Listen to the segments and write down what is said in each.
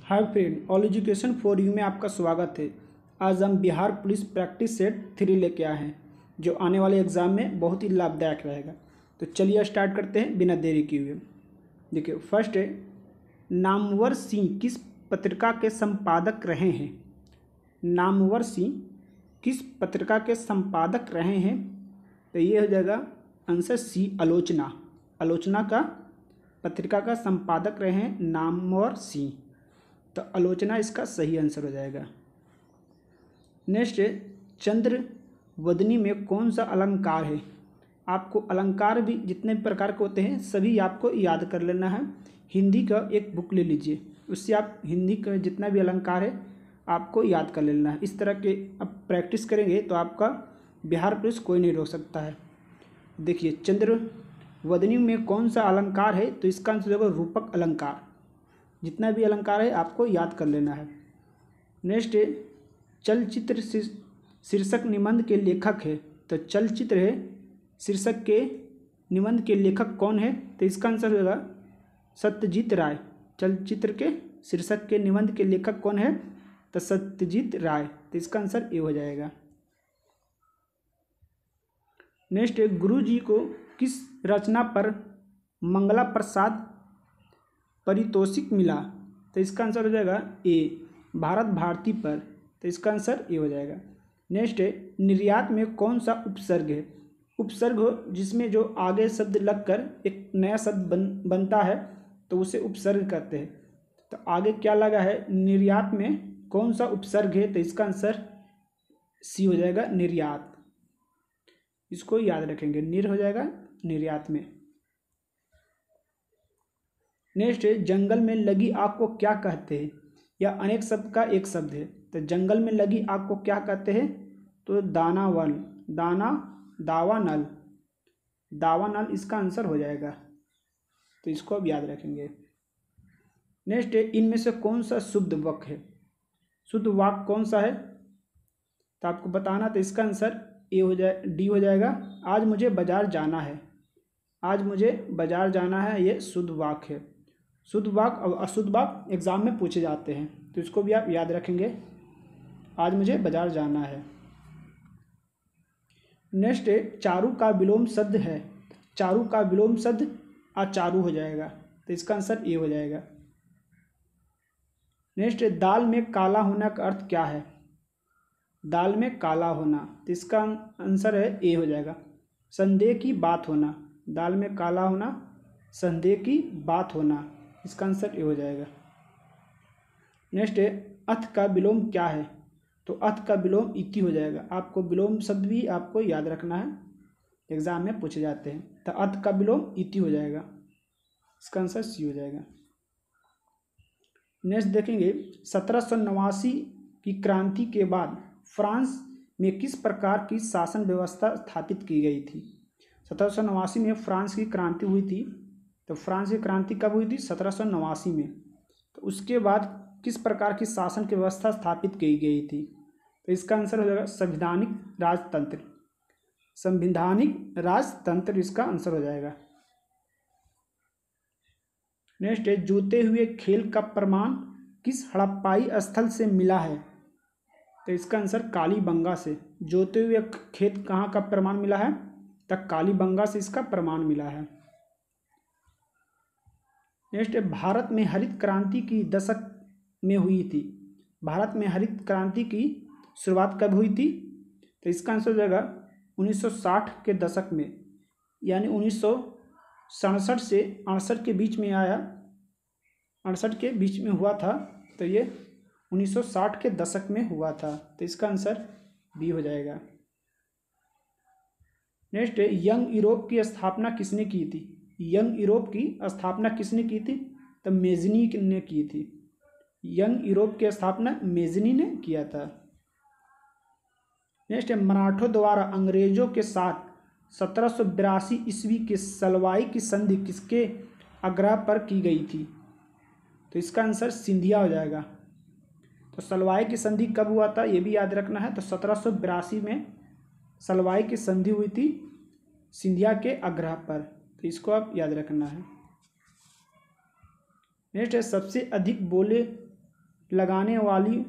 Hi friend, all education for you में आपका स्वागत है। आज हम बिहार पुलिस प्रैक्टिस सेट 3 लेके आए हैं जो आने वाले एग्ज़ाम में बहुत ही लाभदायक रहेगा। तो चलिए स्टार्ट करते हैं बिना देरी किए हुए। देखिए, फर्स्ट है, नामवर सिंह किस पत्रिका के संपादक रहे हैं? नामवर सिंह किस पत्रिका के संपादक रहे हैं? तो ये हो जाएगा आंसर सी, आलोचना। आलोचना का पत्रिका का संपादक रहे हैं नामवर सिंह, तो आलोचना इसका सही आंसर हो जाएगा। नेक्स्ट है, चंद्रवदनी में कौन सा अलंकार है? आपको अलंकार भी जितने भी प्रकार के होते हैं सभी आपको याद कर लेना है। हिंदी का एक बुक ले लीजिए, उससे आप हिंदी का जितना भी अलंकार है आपको याद कर लेना है। इस तरह के अब प्रैक्टिस करेंगे तो आपका बिहार पुलिस कोई नहीं रोक सकता है। देखिए, चंद्रवदनी में कौन सा अलंकार है? तो इसका आंसर होगा रूपक अलंकार। जितना भी अलंकार है आपको याद कर लेना है। नेक्स्ट है, चलचित्र शीर्षक निबंध के लेखक है। तो चलचित्र है शीर्षक के निबंध के लेखक कौन है? तो इसका आंसर होगा सत्यजीत राय। चलचित्र के शीर्षक के निबंध के लेखक कौन है? तो सत्यजीत राय। तो इसका आंसर ए हो जाएगा। नेक्स्ट है, गुरु जी को किस रचना पर मंगला प्रसाद पारितोषिक मिला? तो इसका आंसर हो जाएगा ए, भारत भारती पर। तो इसका आंसर ए हो जाएगा। नेक्स्ट है, निर्यात में कौन सा उपसर्ग है? उपसर्ग हो जिसमें जो आगे शब्द लगकर एक नया शब्द बनता है तो उसे उपसर्ग कहते हैं। तो आगे क्या लगा है? निर्यात में कौन सा उपसर्ग है? तो इसका आंसर सी हो जाएगा, निर्यात। इसको याद रखेंगे, निर हो जाएगा निर्यात में। नेक्स्ट है, जंगल में लगी आग को क्या कहते हैं? यह अनेक शब्द का एक शब्द है। तो जंगल में लगी आग को क्या कहते हैं? तो दानावल, दावानल, दावानल इसका आंसर हो जाएगा। तो इसको अब याद रखेंगे। नेक्स्ट है, इनमें से कौन सा शुद्ध वाक्य है? शुद्ध वाक्य कौन सा है तो आपको बताना। तो इसका आंसर ए हो जाए, डी हो जाएगा। आज मुझे बाजार जाना है। आज मुझे बाजार जाना है, ये शुद्ध वाक्य है। शुद्ध वाक्य और अशुद्ध वाक्य एग्जाम में पूछे जाते हैं, तो इसको भी आप याद रखेंगे। आज मुझे बाजार जाना है। नेक्स्ट है, चारु का विलोम शब्द है। चारु का विलोम शब्द अचारु हो जाएगा। तो इसका आंसर ए हो जाएगा। नेक्स्ट है, दाल में काला होना का अर्थ क्या है? दाल में काला होना, तो इसका आंसर है ए हो जाएगा, संदेह की बात होना। दाल में काला होना, संदेह की बात होना, इसका आंसर ए हो जाएगा। नेक्स्ट है, अथ का विलोम क्या है? तो अथ का विलोम इति हो जाएगा। आपको विलोम शब्द भी आपको याद रखना है, एग्जाम में पूछे जाते हैं। तो अथ का विलोम इति हो जाएगा, इसका आंसर सी हो जाएगा। नेक्स्ट देखेंगे, 1789 की क्रांति के बाद फ्रांस में किस प्रकार की शासन व्यवस्था स्थापित की गई थी? 1789 में फ्रांस की क्रांति हुई थी। तो फ्रांस की क्रांति कब हुई थी? 1789 में। तो उसके बाद किस प्रकार की शासन की व्यवस्था स्थापित की गई थी? तो इसका आंसर हो जाएगा संवैधानिक राजतंत्र। संवैधानिक राजतंत्र इसका आंसर हो जाएगा। नेक्स्ट है, जोते हुए खेल का प्रमाण किस हड़प्पाई स्थल से मिला है? तो इसका आंसर कालीबंगा से। जोते हुए खेत कहाँ का प्रमाण मिला है? तक कालीबंगा से इसका प्रमाण मिला है। नेक्स्ट है, भारत में हरित क्रांति की दशक में हुई थी। भारत में हरित क्रांति की शुरुआत कब हुई थी? तो इसका आंसर हो जाएगा 1960 के दशक में, यानी 1967 से 68 के बीच में आया, 68 के बीच में हुआ था। तो ये 1960 के दशक में हुआ था। तो इसका आंसर बी हो जाएगा। नेक्स्ट है, यंग यूरोप की स्थापना किसने की थी? यंग यूरोप की स्थापना किसने की थी? तो मेजनी ने की थी। यंग यूरोप की स्थापना मेजनी ने किया था। नेक्स्ट है, मराठों द्वारा अंग्रेजों के साथ 1782 ईस्वी के सलवाई की संधि किसके आग्रह पर की गई थी? तो इसका आंसर सिंधिया हो जाएगा। तो सलवाई की संधि कब हुआ था ये भी याद रखना है। तो 1782 में सलवाई की संधि हुई थी सिंधिया के आग्रह पर। तो इसको आप याद रखना है। नेक्स्ट है, सबसे अधिक बोले लगाने वाली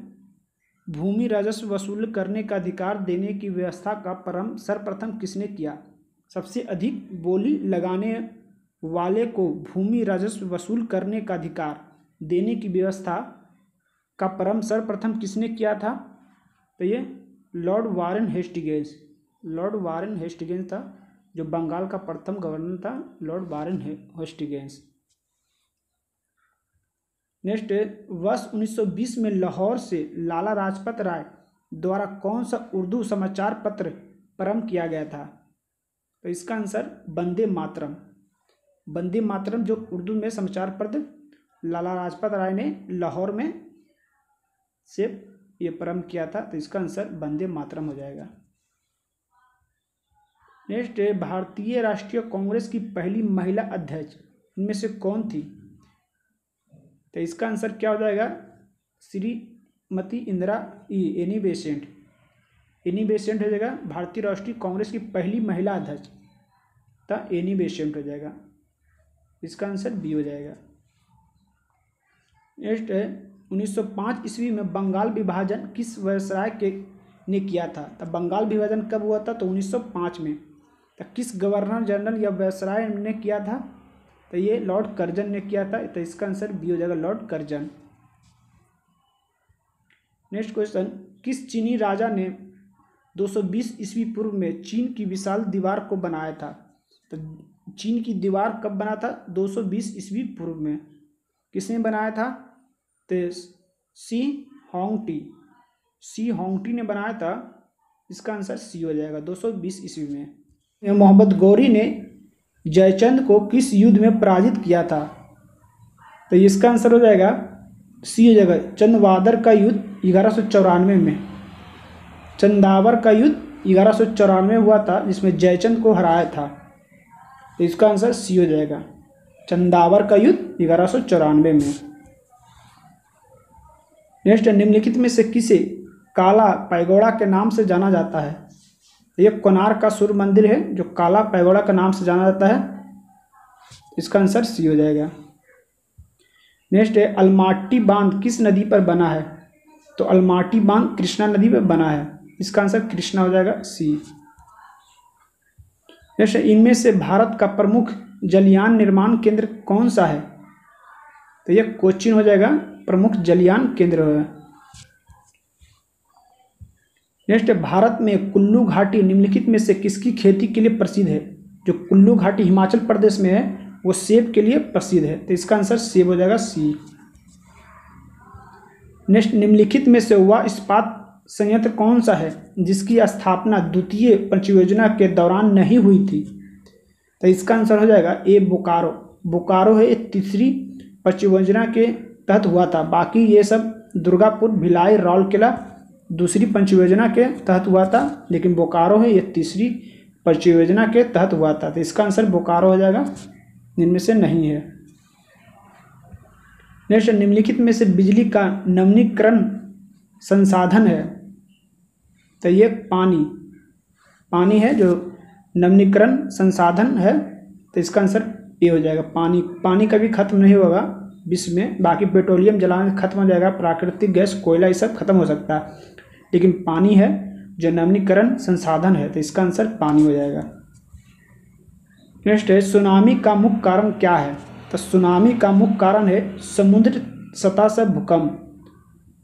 भूमि राजस्व वसूल करने का अधिकार देने की व्यवस्था का सर्वप्रथम किसने किया? सबसे अधिक बोली लगाने वाले को भूमि राजस्व वसूल करने का अधिकार देने की व्यवस्था का सर्वप्रथम किसने किया था? तो ये लॉर्ड वारेन हेस्टिंग्स था, जो बंगाल का प्रथम गवर्नर था, लॉर्ड वारेन हेस्टिंग्स। नेक्स्ट, वर्ष 1920 में लाहौर से लाला लाजपत राय द्वारा कौन सा उर्दू समाचार पत्र प्रारंभ किया गया था? तो इसका आंसर वंदे मातरम। वंदे मातरम जो उर्दू में समाचार पत्र लाला लाजपत राय ने लाहौर में से ये प्रारंभ किया था, तो इसका आंसर वंदे मातरम हो जाएगा। नेक्स्ट, भारतीय राष्ट्रीय कांग्रेस की पहली महिला अध्यक्ष इनमें से कौन थी? तो इसका आंसर क्या हो जाएगा? श्रीमती इंदिरा एनी बेसेंट हो जाएगा। भारतीय राष्ट्रीय कांग्रेस की पहली महिला अध्यक्ष था एनी बेसेंट हो जाएगा। इसका आंसर बी हो जाएगा। नेक्स्ट है 1905 ईस्वी में बंगाल विभाजन किस वायसराय ने किया था? तब बंगाल विभाजन कब हुआ था? तो 1905 में। तो किस गवर्नर जनरल या वायसराय ने किया था? तो ये लॉर्ड कर्जन ने किया था, तो इसका आंसर बी हो जाएगा, लॉर्ड कर्जन। नेक्स्ट क्वेश्चन, किस चीनी राजा ने 220 ईस्वी पूर्व में चीन की विशाल दीवार को बनाया था? तो चीन की दीवार कब बना था? 220 ईस्वी पूर्व में। किसने बनाया था? तो सी होंगटी ने बनाया था। इसका आंसर सी हो जाएगा, 220 ईस्वी में। मोहम्मद गौरी ने जयचंद को किस युद्ध में पराजित किया था? तो इसका आंसर हो जाएगा सी हो जाएगा, चंदवादर का युद्ध 1194 में। चंदावर का युद्ध 1194 हुआ था, जिसमें जयचंद को हराया था, तो इसका आंसर सी हो जाएगा, चंदावर का युद्ध 1194 में। नेक्स्ट, निम्नलिखित में से किसे काला पैगोडा के नाम से जाना जाता है? यह कोणार्क का सूर्य मंदिर है जो काला पैगोडा के नाम से जाना जाता है। इसका आंसर सी हो जाएगा। नेक्स्ट है, अलमाटी बांध किस नदी पर बना है? तो अलमाटी बांध कृष्णा नदी पर बना है। इसका आंसर कृष्णा हो जाएगा, सी। नेक्स्ट, इनमें से भारत का प्रमुख जलयान निर्माण केंद्र कौन सा है? तो यह कोचीन हो जाएगा, प्रमुख जलयान केंद्र है। नेक्स्ट, भारत में कुल्लू घाटी निम्नलिखित में से किसकी खेती के लिए प्रसिद्ध है? जो कुल्लू घाटी हिमाचल प्रदेश में है वो सेब के लिए प्रसिद्ध है, तो इसका आंसर सेब हो जाएगा, सी। नेक्स्ट, निम्नलिखित में से वह इस्पात संयंत्र कौन सा है जिसकी स्थापना द्वितीय पंचयोजना के दौरान नहीं हुई थी? तो इसका आंसर हो जाएगा ए, बोकारो है, ये तीसरी पंचयोजना के तहत हुआ था। बाकी ये सब दुर्गापुर, भिलाई, राउरकेला दूसरी पंचयोजना के तहत हुआ था, लेकिन बोकारो है ये तीसरी पंचयोजना के तहत हुआ था, तो इसका आंसर बोकारो हो जाएगा, इनमें से नहीं है। नेक्स्ट, निम्नलिखित में से बिजली का नवीनीकरण संसाधन है? तो ये पानी है जो नवीनीकरण संसाधन है, तो इसका आंसर ए हो जाएगा, पानी कभी खत्म नहीं होगा विश्व में। बाकी पेट्रोलियम जलाने खत्म हो जाएगा, प्राकृतिक गैस, कोयला, ये सब खत्म हो सकता है, लेकिन पानी है जो नवीनीकरण संसाधन है, तो इसका आंसर पानी हो जाएगा। नेक्स्ट है, सुनामी का मुख्य कारण क्या है? तो सुनामी का मुख्य कारण है समुद्र सतह से भूकंप।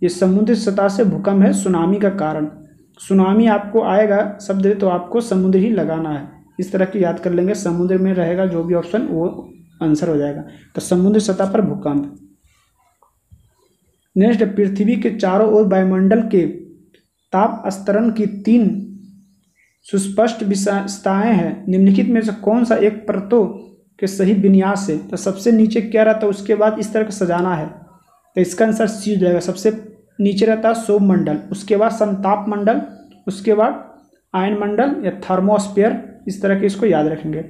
ये समुद्र सतह से भूकंप है सुनामी का कारण। सुनामी आपको आएगा शब्द तो आपको समुद्र ही लगाना है, इस तरह की याद कर लेंगे, समुद्र में रहेगा जो भी ऑप्शन वो आंसर हो जाएगा। तो समुद्र सतह पर भूकंप। नेक्स्ट, पृथ्वी के चारों ओर वायुमंडल के ताप स्तरण की 3 सुस्पष्ट विशेषताएं हैं, निम्नलिखित में से कौन सा एक परतों के सही विन्यास है? तो सबसे नीचे क्या रहता है, उसके बाद इस तरह का सजाना है, तो इसका आंसर सी हो जाएगा। सबसे नीचे रहता है सौर मंडल, उसके बाद समताप मंडल, उसके बाद आयन मंडल या थर्मोस्फीयर, इस तरह के इसको याद रखेंगे।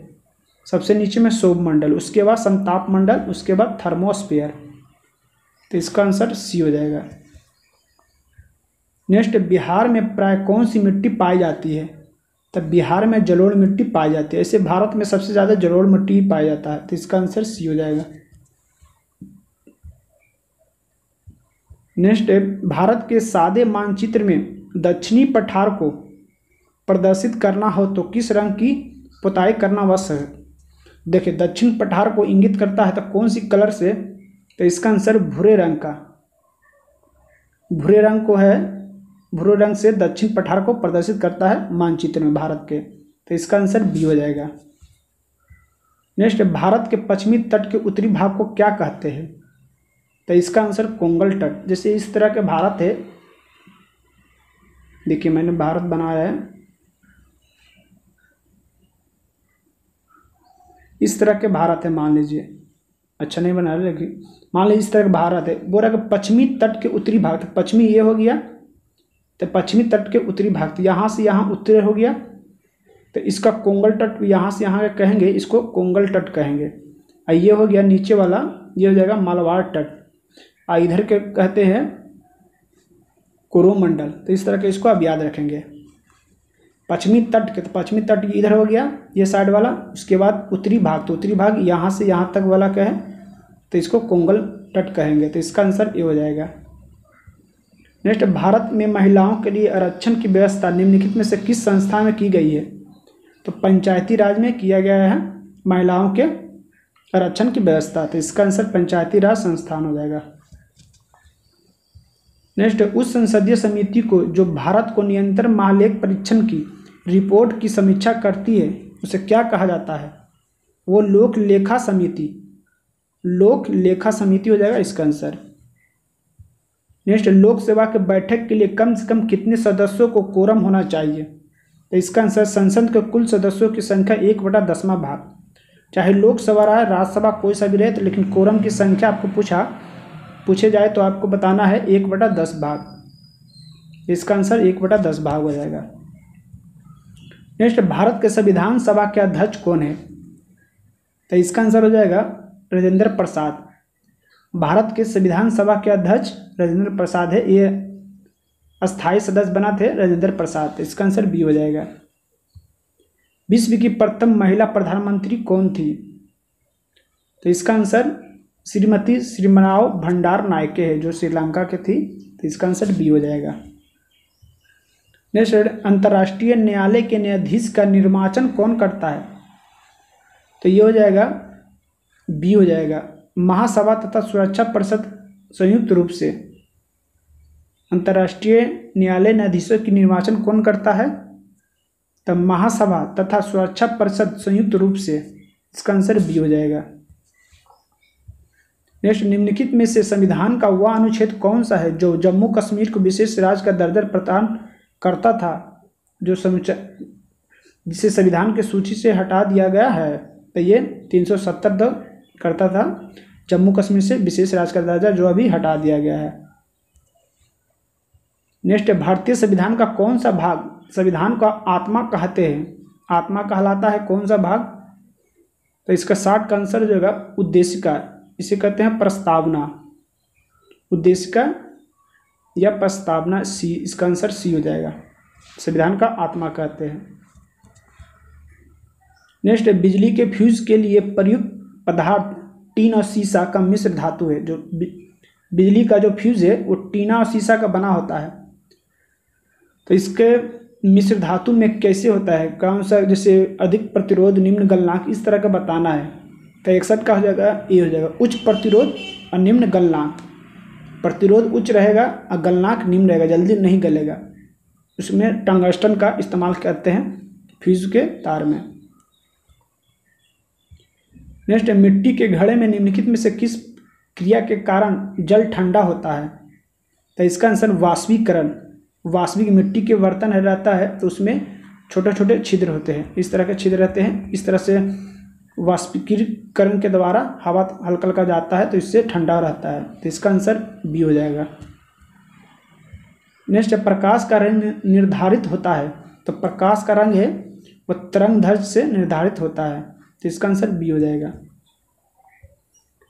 सबसे नीचे में सौर मंडल, उसके बाद समताप मंडल, उसके बाद थर्मोस्फीयर, तो इसका आंसर सी हो जाएगा। नेक्स्ट, बिहार में प्राय कौन सी मिट्टी पाई जाती है? तब बिहार में जलोढ़ मिट्टी पाई जाती है। ऐसे भारत में सबसे ज़्यादा जलोढ़ मिट्टी पाया जाता है, तो इसका आंसर सी हो जाएगा। नेक्स्ट है, भारत के सादे मानचित्र में दक्षिणी पठार को प्रदर्शित करना हो तो किस रंग की पुताई करना आवश्यक है। देखिए, दक्षिण पठार को इंगित करता है तो कौन सी कलर से, तो इसका आंसर भूरे रंग का, भूरे रंग को है, भूरे रंग से दक्षिण पठार को प्रदर्शित करता है मानचित्र में भारत के, तो इसका आंसर बी हो जाएगा। नेक्स्ट, भारत के पश्चिमी तट के उत्तरी भाग को क्या कहते हैं, तो इसका आंसर कोंगल तट। जैसे इस तरह के भारत है, देखिए मैंने भारत बनाया है, इस तरह के भारत है, मान लीजिए, अच्छा नहीं बना रहे लेकिन मान लीजिए इस तरह का भारत है, बोल रहा कि पश्चिमी तट के उत्तरी भाग, तो पश्चिमी ये हो गया, तो पश्चिमी तट के उत्तरी भाग, तो यहाँ से यहाँ उत्तरी हो गया, तो इसका कोंगल तट, यहाँ से यहाँ कहेंगे, इसको कोंगल तट कहेंगे। और ये हो गया नीचे वाला, ये हो जाएगा मालवाड़ तट, और इधर के कहते हैं कोरोमंडल। तो इस तरह के इसको आप याद रखेंगे। पश्चिमी तट के, तो पश्चिमी तट इधर हो गया ये साइड वाला, उसके बाद उत्तरी भाग, तो उत्तरी भाग यहाँ से यहाँ तक वाला कहें तो इसको कोंगल तट कहेंगे, तो इसका आंसर ये हो जाएगा। नेक्स्ट, भारत में महिलाओं के लिए आरक्षण की व्यवस्था निम्नलिखित में से किस संस्था में की गई है, तो पंचायती राज में किया गया है महिलाओं के आरक्षण की व्यवस्था, तो इसका आंसर पंचायती राज संस्थान हो जाएगा। नेक्स्ट, उस संसदीय समिति को जो भारत को निरंतर महालेख परीक्षण की रिपोर्ट की समीक्षा करती है उसे क्या कहा जाता है, वो लोक लेखा समिति, लोक लेखा समिति हो जाएगा इसका आंसर। नेक्स्ट, लोकसभा के बैठक के लिए कम से कम कितने सदस्यों को कोरम होना चाहिए, तो इसका आंसर संसद के कुल सदस्यों की संख्या 1/10वां भाग। चाहे लोकसभा रहा, राज्यसभा, कोई सा भी रहे, तो लेकिन कोरम की संख्या आपको पूछे जाए तो आपको बताना है 1/10 भाग, इसका आंसर 1/10 भाग हो जाएगा। नेक्स्ट, भारत के संविधान सभा के अध्यक्ष कौन है, तो इसका आंसर हो जाएगा राजेंद्र प्रसाद। भारत के संविधान सभा के अध्यक्ष राजेंद्र प्रसाद है, ये अस्थायी सदस्य बना थे राजेंद्र प्रसाद, तो इसका आंसर बी हो जाएगा। विश्व की प्रथम महिला प्रधानमंत्री कौन थी, तो इसका आंसर श्रीमती श्रीमराव भंडार नायके है, जो श्रीलंका के थी, तो इसका आंसर बी हो जाएगा। नेक्स्ट, अंतर्राष्ट्रीय न्यायालय के न्यायाधीश का निर्वाचन कौन करता है, तो ये हो जाएगा बी हो जाएगा, महासभा तथा सुरक्षा परिषद संयुक्त रूप से। अंतर्राष्ट्रीय न्यायालय न्यायाधीशों की निर्वाचन कौन करता है, तो महासभा तथा सुरक्षा परिषद संयुक्त रूप से, इसका आंसर बी हो जाएगा। नेक्स्ट, निम्नलिखित में से संविधान का वह अनुच्छेद कौन सा है जो जम्मू कश्मीर को विशेष राज्य का दर्जा प्रदान करता था, जो जिसे संविधान की सूची से हटा दिया गया है, तो ये 370 करता था जम्मू कश्मीर से विशेष राज्य का दर्जा, जो अभी हटा दिया गया है। नेक्स्ट, भारतीय संविधान का कौन सा भाग संविधान का आत्मा कहते हैं, आत्मा कहलाता है कौन सा भाग, तो इसका 60 का आंसर जो होगा उद्देशिका, इसे कहते हैं प्रस्तावना, उद्देशिका या प्रस्तावना, सी, इसका आंसर सी हो जाएगा, संविधान का आत्मा कहते हैं। नेक्स्ट, बिजली के फ्यूज के लिए प्रयुक्त पदार्थ टीन और सीसा का मिश्र धातु है, जो बिजली का जो फ्यूज है वो टीना और सीसा का बना होता है, तो इसके मिश्र धातु में कैसे होता है, कौन सा, जैसे अधिक प्रतिरोध, निम्न गलनांक, इस तरह का बताना है, तो 61 का हो जाएगा ये हो जाएगा, उच्च प्रतिरोध और निम्न गलनांक। प्रतिरोध उच्च रहेगा और गलनांक निम्न रहेगा, जल्दी नहीं गलेगा, उसमें टंगस्टन का इस्तेमाल करते हैं फ्यूज के तार में। नेक्स्ट, मिट्टी के घड़े में निम्नलिखित में से किस क्रिया के कारण जल ठंडा होता है, तो इसका आंसर वाष्पीकरण। वाष्पिक मिट्टी के बर्तन रहता है तो उसमें छोटे छोटे छिद्र होते हैं, इस तरह के छिद्र रहते हैं, इस तरह से वाष्पीकरण के द्वारा हवा हल्का हल्का जाता है तो इससे ठंडा रहता है, तो इसका आंसर बी हो जाएगा। नेक्स्ट, प्रकाश का रंग निर्धारित होता है, तो प्रकाश का रंग है वह तरंगदैर्घ्य से निर्धारित होता है, तो इसका आंसर बी हो जाएगा।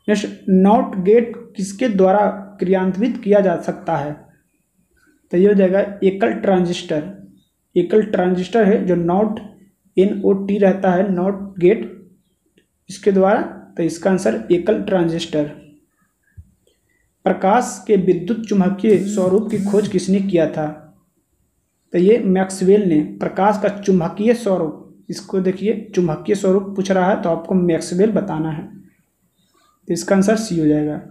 नेक्स्ट, नॉट गेट किसके द्वारा क्रियान्वित किया जा सकता है, तो ये हो जाएगा एकल ट्रांजिस्टर। एकल ट्रांजिस्टर है जो नॉट NOT रहता है, नॉट गेट, इसके द्वारा, तो इसका आंसर एकल ट्रांजिस्टर। प्रकाश के विद्युत चुम्बकीय स्वरूप की खोज किसने किया था? तो ये मैक्सवेल ने। प्रकाश का चुम्बकीय स्वरूप, इसको देखिए चुम्बकीय स्वरूप पूछ रहा है तो आपको मैक्सवेल बताना है, तो इसका आंसर सी हो जाएगा।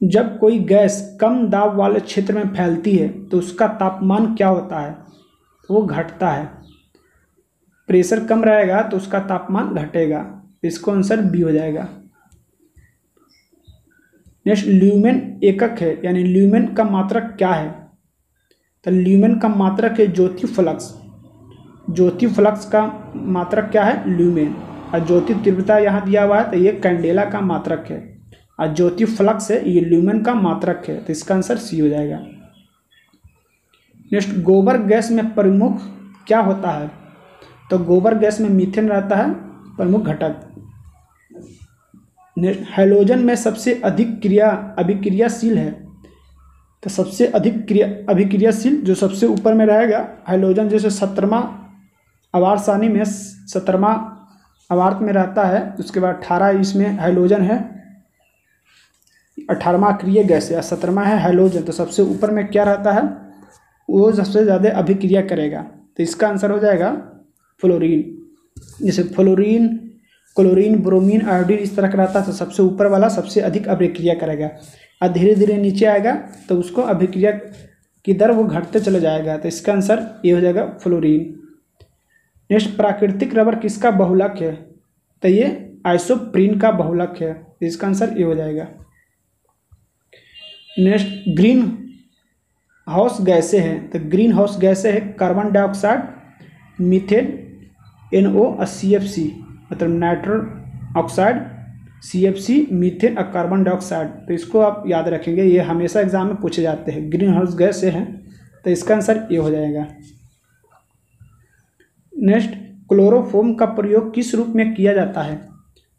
जब कोई गैस कम दाब वाले क्षेत्र में फैलती है तो उसका तापमान क्या होता है? तो वो घटता है। प्रेशर कम रहेगा तो उसका तापमान घटेगा, इसको आंसर बी हो जाएगा। नेक्स्ट, ल्यूमेन एकक है यानी ल्यूमेन का मात्रक क्या है? तो ल्यूमेन का मात्रक है ज्योति फ्लक्स। ज्योति फ्लक्स का मात्रक क्या है? ल्यूमेन। और ज्योति तीव्रता यहाँ दिया हुआ है तो ये कैंडेला का मात्रक है, और ज्योति फ्लक्स है ये ल्यूमेन का मात्रक है, तो इसका आंसर सी हो जाएगा। नेक्स्ट, गोबर गैस में प्रमुख क्या होता है? तो गोबर गैस में मीथेन रहता है प्रमुख घटक। नेक्स्ट, हैलोजन में सबसे अधिक अभिक्रियाशील है, तो सबसे अधिक अभिक्रियाशील जो सबसे ऊपर में रहेगा हैलोजन, जैसे 17वां आवर्त सारणी में 17वां आवर्त में रहता है, उसके बाद 18 इसमें हैलोजन है, 18वां अक्रिय गैस है, 17वां है हैलोजन, तो सबसे ऊपर में क्या रहता है? वो सबसे ज़्यादा अभिक्रिया करेगा, तो इसका आंसर हो जाएगा फ्लोरीन। जैसे फ्लोरीन, क्लोरीन, ब्रोमीन, आयोडीन इस तरह का रहता है, तो सबसे ऊपर वाला सबसे अधिक अभिक्रिया करेगा, और धीरे धीरे नीचे आएगा तो उसको अभिक्रिया की दर वो घटते चले जाएगा, तो इसका आंसर ये हो जाएगा फ्लोरीन। नेक्स्ट, प्राकृतिक रबर किसका बहुलक है? तो ये आइसोप्रीन का बहुलक है, तो इसका आंसर ये हो जाएगा। नेक्स्ट, ग्रीन हाउस गैसें हैं, तो ग्रीन हाउस गैसें हैं कार्बन डाइऑक्साइड, मीथेन, NO और CFC, मतलब नाइट्रोजन ऑक्साइड, CFC, मीथेन और कार्बन डाइऑक्साइड, तो इसको आप याद रखेंगे, ये हमेशा एग्जाम में पूछे जाते हैं। ग्रीन हाउस गैसें हैं, तो इसका आंसर ये हो जाएगा। नेक्स्ट, क्लोरोफोम का प्रयोग किस रूप में किया जाता है?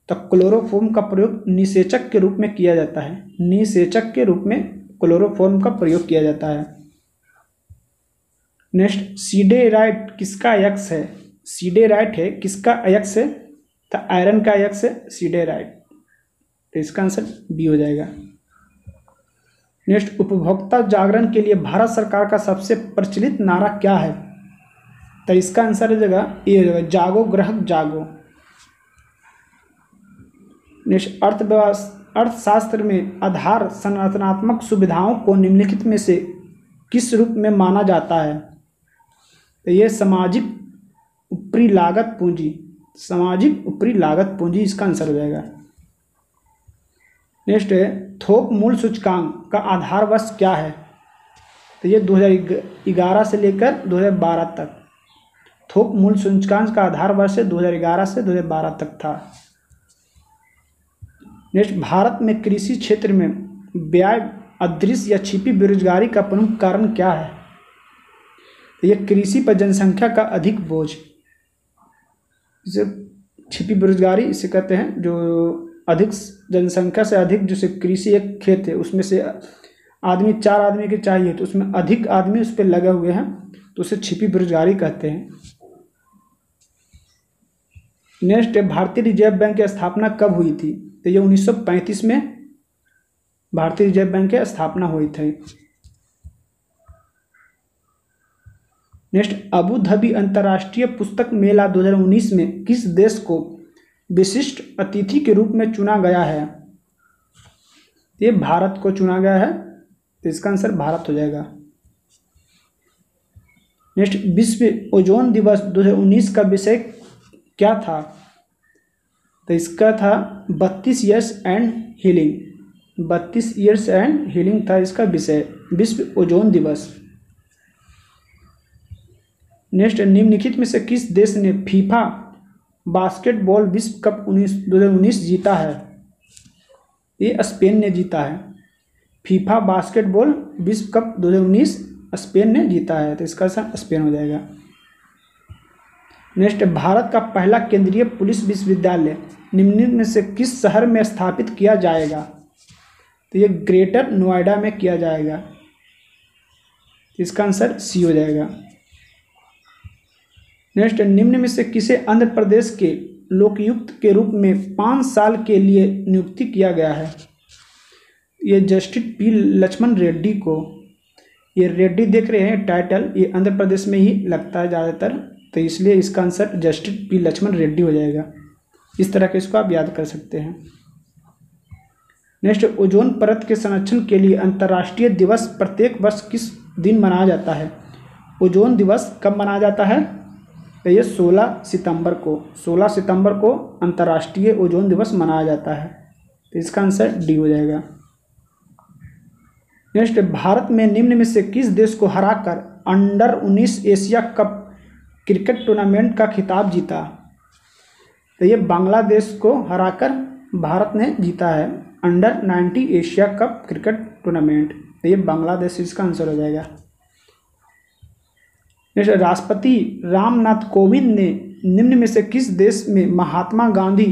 तो क्लोरोफोम का प्रयोग निषेचक के रूप में किया जाता है। निषेचक के रूप में क्लोरोफोम का प्रयोग किया जाता है। नेक्स्ट, सीडेराइट किसका अयस्क है? सीडेराइट है किसका अयस्क है? तो आयरन का अयस्क है सीडेराइट, तो इसका आंसर बी हो जाएगा। नेक्स्ट, उपभोक्ता जागरण के लिए भारत सरकार का सबसे प्रचलित नारा क्या है? तो इसका आंसर हो जाएगा ये हो जाएगा, जागो ग्राहक जागो। नेक्स्ट, अर्थशास्त्र में आधार संरचनात्मक सुविधाओं को निम्नलिखित में से किस रूप में माना जाता है? तो ये सामाजिक ऊपरी लागत पूंजी, सामाजिक ऊपरी लागत पूंजी इसका आंसर हो जाएगा। नेक्स्ट है, थोक मूल्य सूचकांक का आधार वर्ष क्या है? तो ये 2011 से लेकर 2012 तक। थोक मूल्य सूचकांक का आधार वर्ष 2011 से 2012 तक था। नेक्स्ट, भारत में कृषि क्षेत्र में व्यय, अदृश्य या छिपी बेरोजगारी का प्रमुख कारण क्या है? तो ये कृषि पर जनसंख्या का अधिक बोझ, इसे छिपी बेरोजगारी इसे कहते हैं, जो अधिक जनसंख्या से अधिक, जैसे कृषि एक खेत है उसमें से आदमी 4 आदमी के चाहिए तो उसमें अधिक आदमी उस पर लगे हुए हैं, तो उसे छिपी बेरोजगारी कहते हैं। नेक्स्ट है, भारतीय रिजर्व बैंक की स्थापना कब हुई थी? तो ये 1935 में भारतीय रिजर्व बैंक की स्थापना हुई थी। नेक्स्ट, अबू धाबी अंतर्राष्ट्रीय पुस्तक मेला 2019 में किस देश को विशिष्ट अतिथि के रूप में चुना गया है? ये भारत को चुना गया है, तो इसका आंसर भारत हो जाएगा। नेक्स्ट, विश्व ओजोन दिवस 2019 का विषय क्या था? तो इसका था 32 years and healing. 32 years and healing था इसका विषय, विश्व ओजोन दिवस। नेक्स्ट, निम्नलिखित में से किस देश ने फीफा बास्केटबॉल विश्व कप 2019 जीता है? ये स्पेन ने जीता है। फीफा बास्केटबॉल विश्व कप 2019 स्पेन ने जीता है, तो इसका आंसर स्पेन हो जाएगा। नेक्स्ट, भारत का पहला केंद्रीय पुलिस विश्वविद्यालय निम्नलिखित में से किस शहर में स्थापित किया जाएगा? तो ये ग्रेटर नोएडा में किया जाएगा, तो इसका आंसर सी हो जाएगा। नेक्स्ट, निम्न में से किसे आंध्र प्रदेश के लोकायुक्त के रूप में 5 साल के लिए नियुक्ति किया गया है? ये जस्टिस पी लक्ष्मण रेड्डी को, ये रेड्डी देख रहे हैं टाइटल, ये आंध्र प्रदेश में ही लगता है ज़्यादातर, तो इसलिए इसका answer justice P Lakshman Reddy हो जाएगा। इस तरह के इसको आप याद कर सकते हैं। नेक्स्ट, ओजोन परत के संरक्षण के लिए अंतर्राष्ट्रीय दिवस प्रत्येक वर्ष किस दिन मनाया जाता है? ओजोन दिवस कब मनाया जाता है? तो ये 16 सितंबर को, 16 सितंबर को अंतर्राष्ट्रीय ओजोन दिवस मनाया जाता है। तो इसका आंसर डी हो जाएगा। नेक्स्ट, भारत में निम्न में से किस देश को हराकर under 19 Asia cup cricket tournament का खिताब जीता? तो ये बांग्लादेश को हराकर भारत ने जीता है under 19 Asia cup cricket tournament. तो ये बांग्लादेश इसका आंसर हो जाएगा। नेक्स्ट, राष्ट्रपति रामनाथ कोविंद ने निम्न में से किस देश में महात्मा गांधी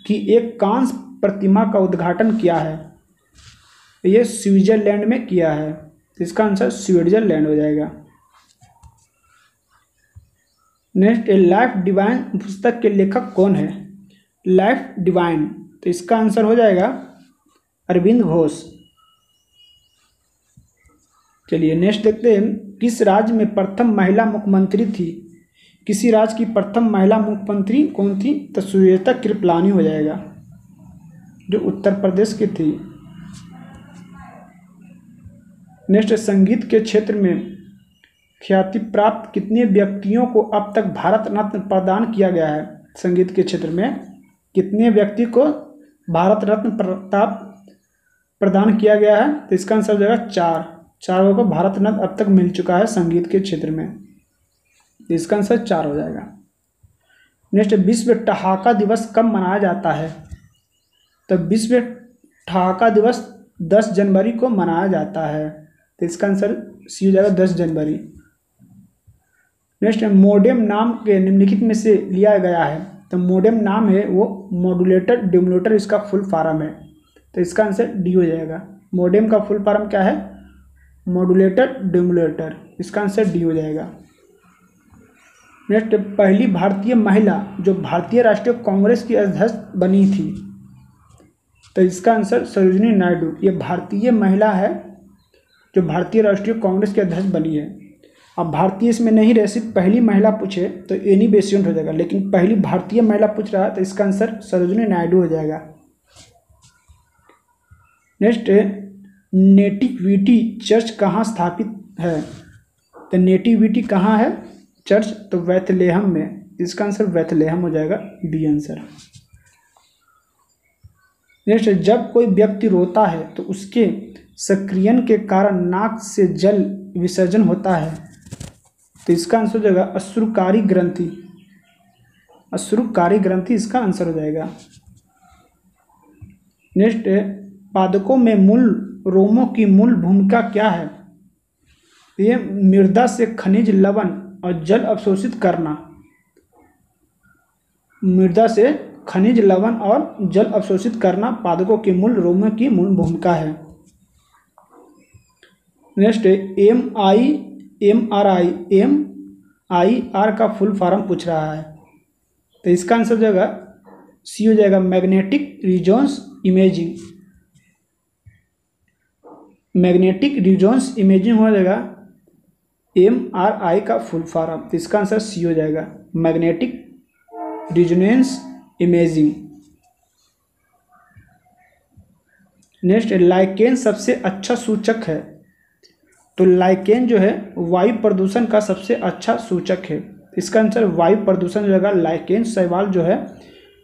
की एक कांस्य प्रतिमा का उद्घाटन किया है? ये स्विट्जरलैंड में किया है। तो इसका आंसर स्विट्जरलैंड हो जाएगा। नेक्स्ट, लाइफ डिवाइन पुस्तक के लेखक कौन है? लाइफ डिवाइन, तो इसका आंसर हो जाएगा अरविंद घोष। चलिए नेक्स्ट देखते हैं, किस राज्य में प्रथम महिला मुख्यमंत्री थी? किसी राज्य की प्रथम महिला मुख्यमंत्री कौन थी? तो सुचेता कृपलानी हो जाएगा, जो उत्तर प्रदेश की थी। नेक्स्ट, संगीत के क्षेत्र में ख्याति प्राप्त कितने व्यक्तियों को अब तक भारत रत्न प्रदान किया गया है? संगीत के क्षेत्र में कितने व्यक्ति को भारत रत्न प्रदान किया गया है? तो इसका आंसर हो जाएगा 4 को भारत रत्न अब तक मिल चुका है संगीत के क्षेत्र में। तो इसका आंसर 4 हो जाएगा। नेक्स्ट, विश्व ठहाका दिवस कब मनाया जाता है? तो विश्व ठहाका दिवस 10 जनवरी को मनाया जाता है। तो इसका आंसर सी हो जाएगा 10 जनवरी। नेक्स्ट, मोडेम नाम के निम्नलिखित में से लिया गया है? तो मोडेम नाम है वो मॉड्यूलेटर डिमोलेटर, इसका फुल फॉर्म है। तो इसका आंसर डी हो जाएगा। मोडेम का फुल फॉर्म क्या है? मॉड्यूलेटर डिमोलेटर, इसका आंसर डी हो जाएगा। नेक्स्ट, पहली भारतीय महिला जो भारतीय राष्ट्रीय कांग्रेस की अध्यक्ष बनी थी? तो इसका आंसर सरोजिनी नायडू, ये भारतीय महिला है जो भारतीय राष्ट्रीय कांग्रेस के अध्यक्ष बनी है। अब भारतीय इसमें नहीं रहे, सिर्फ पहली महिला पूछे तो एनी बेसिडेंट हो जाएगा, लेकिन पहली भारतीय महिला पूछ रहा है तो इसका आंसर सरोजिनी नायडू हो जाएगा। नेक्स्ट, नेटिविटी चर्च कहाँ स्थापित है? तो नेटिविटी कहाँ है चर्च? तो बैथलेहम में, इसका आंसर बैथलेहम हो जाएगा, बी आंसर। नेक्स्ट, जब कोई व्यक्ति रोता है तो उसके सक्रियण के कारण नाक से जल विसर्जन होता है? तो इसका आंसर हो जाएगा अश्रुकारी ग्रंथि, अश्रुकारी ग्रंथि इसका आंसर हो जाएगा। नेक्स्ट, पादकों में मूल रोमों की मूल भूमिका क्या है? ये मृदा से खनिज लवण और जल अवशोषित करना, मृदा से खनिज लवण और जल अवशोषित करना पादकों के मूल रोमों की मूल भूमिका है। नेक्स्ट, MRI का फुल फॉर्म पूछ रहा है, तो इसका आंसर हो जाएगा सी हो जाएगा, magnetic resonance imaging, magnetic resonance imaging हो जाएगा MRI का फुल फॉर्म। तो इसका आंसर सी हो जाएगा, magnetic resonance imaging. Next, lichen सबसे अच्छा सूचक है? तो लाइकेन जो है वायु प्रदूषण का सबसे अच्छा सूचक है। इसका आंसर वायु प्रदूषण जो है, लाइकेन शैवाल जो है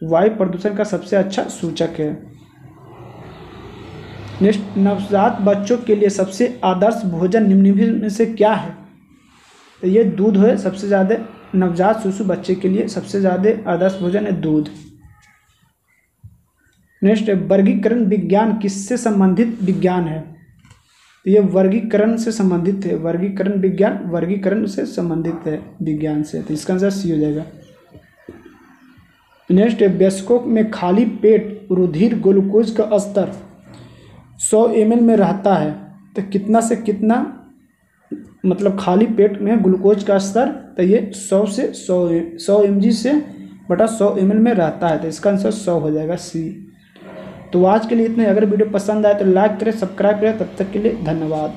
वायु प्रदूषण का सबसे अच्छा सूचक है। नेक्स्ट, नवजात बच्चों के लिए सबसे आदर्श भोजन निम्नलिखित में से क्या है? तो ये दूध है सबसे ज़्यादा, नवजात शिशु बच्चे के लिए सबसे ज़्यादा आदर्श भोजन है दूध। नेक्स्ट, वर्गीकरण विज्ञान किससे संबंधित विज्ञान है? तो ये वर्गीकरण से संबंधित है, वर्गीकरण विज्ञान वर्गीकरण से संबंधित है विज्ञान से। तो इसका आंसर सी हो जाएगा। नेक्स्ट, वयस्कों में खाली पेट रुधिर ग्लूकोज का स्तर 100 ml में रहता है, तो कितना से कितना, मतलब खाली पेट में ग्लूकोज का स्तर? तो ये 100 mg से बटा 100 ml में रहता है, तो इसका आंसर 100 हो जाएगा सी। तो आज के लिए इतने। अगर वीडियो पसंद आए तो लाइक करें, सब्सक्राइब करें। तब तक के लिए धन्यवाद।